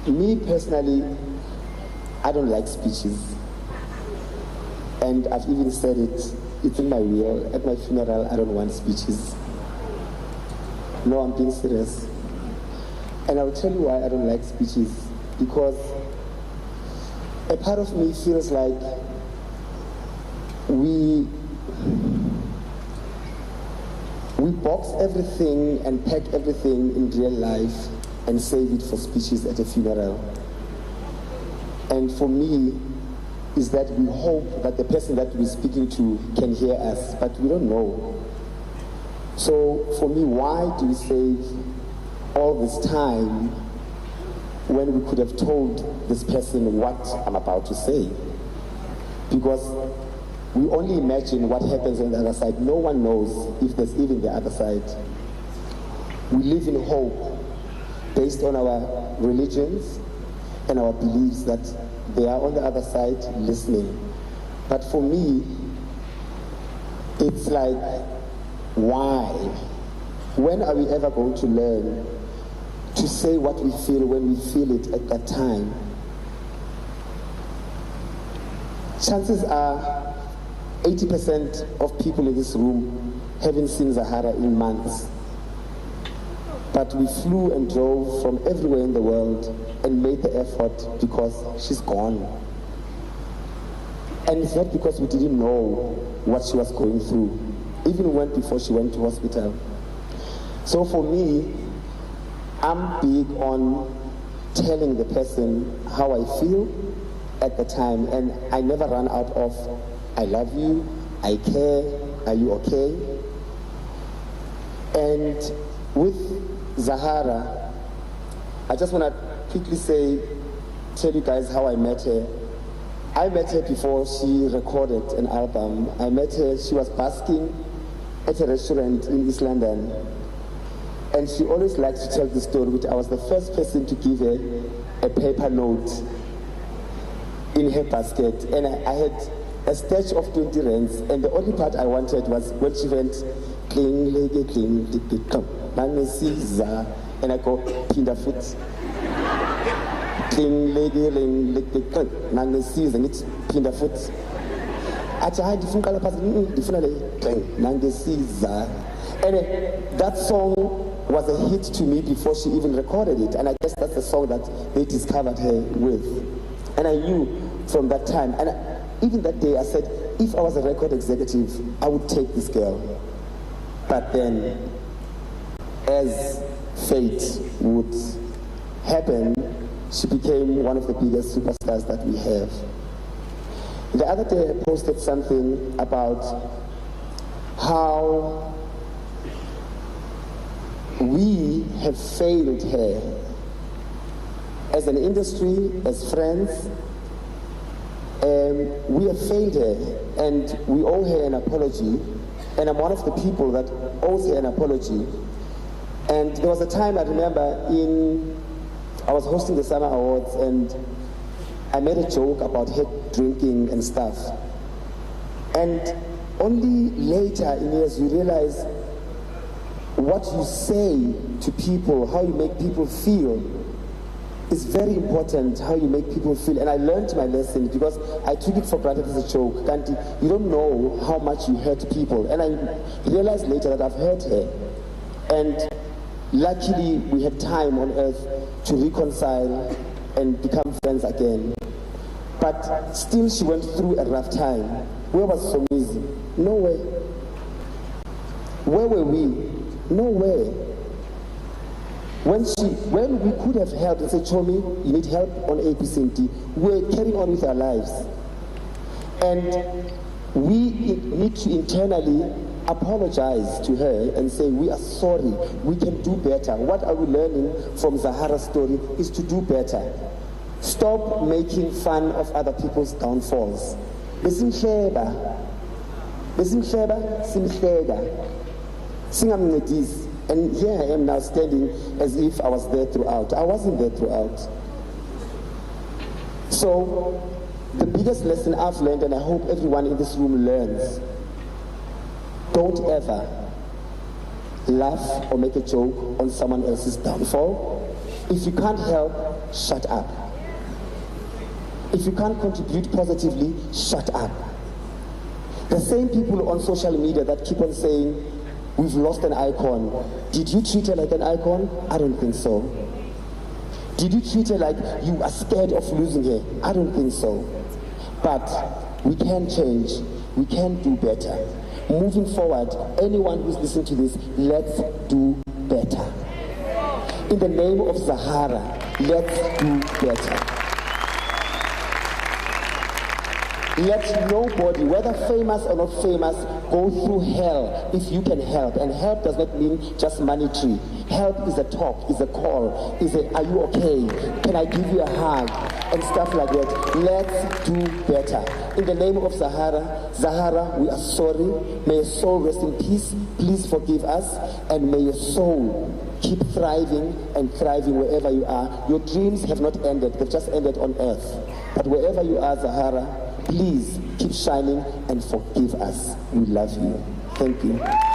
Me personally, I don't like speeches. And I've even said it, it's in my will. At my funeral, I don't want speeches. No, I'm being serious. And I'll tell you why I don't like speeches. Because a part of me feels like we box everything and pack everything in real life and save it for speeches at a funeral. And for me, is that we hope that the person that we're speaking to can hear us, but we don't know. So for me, why do we save all this time when we could have told this person what I'm about to say? Because we only imagine what happens on the other side. No one knows if there's even the other side. We live in hope based on our religions and our beliefs that they are on the other side listening. But for me, it's like, why? When are we ever going to learn to say what we feel when we feel it at that time? Chances are 80% of people in this room haven't seen Zahara in months. But we flew and drove from everywhere in the world and made the effort because she's gone. And it's not because we didn't know what she was going through, even before she went to hospital. So for me, I'm big on telling the person how I feel at the time, and I never run out of, I love you, I care, are you okay? And with Zahara, I just want to quickly tell you guys how I met her. I met her before she recorded an album. I met her, she was basking at a restaurant in East London. And she always likes to tell the story, which I was the first person to give her a paper note in her basket. And I had a stash of 20 rands, and the only part I wanted was when she went, cling, lege, cling, come, and I go, pinda foot. Cling, lege, ling, lege, come, and it's pinda foot. And that song was a hit to me before she even recorded it, and I guess that's the song that they discovered her with. And I knew from that time, and even that day I said, if I was a record executive, I would take this girl. But then, as fate would happen, she became one of the biggest superstars that we have. The other day I posted something about how we have failed her as an industry, as friends. We have failed her, and we owe her an apology, and I'm one of the people that owes her an apology. And there was a time I remember I was hosting the Summer Awards, and I made a joke about her drinking and stuff. And only later in years you realize what you say to people, how you make people feel, is very important, how you make people feel. And I learned my lesson because I took it for granted as a joke. Kanti, you don't know how much you hurt people. And I realized later that I've hurt her. And luckily we had time on earth to reconcile and become friends again. But still she went through a rough time. Where was Somizi? Nowhere. Where were we? Nowhere. When we could have helped and said, Chomi, you need help on APCNT, we're carrying on with our lives. And we need to internally apologize to her and say, we are sorry, we can do better. What are we learning from Zahara's story is to do better. Stop making fun of other people's downfalls. Besimhleba, simhleba, singamncedisi. And here I am now standing as if I was there throughout. I wasn't there throughout. So the biggest lesson I've learned, and I hope everyone in this room learns, don't ever laugh or make a joke on someone else's downfall. If you can't help, shut up. If you can't contribute positively, shut up. The same people on social media that keep on saying, we've lost an icon. Did you treat her like an icon? I don't think so. Did you treat her like you are scared of losing her? I don't think so. But we can change. We can do better. Moving forward, anyone who's listening to this, let's do better. In the name of Zahara, let's do better. Let nobody, whether famous or not famous, go through hell if you can help. And help does not mean just monetary. Help is a talk, is a call, is a, are you okay? Can I give you a hug? And stuff like that. Let's do better. In the name of Zahara, we are sorry. May your soul rest in peace. Please forgive us. And may your soul keep thriving and thriving wherever you are. Your dreams have not ended. They've just ended on earth. But wherever you are, Zahara, please keep shining and forgive us. We love you. Thank you.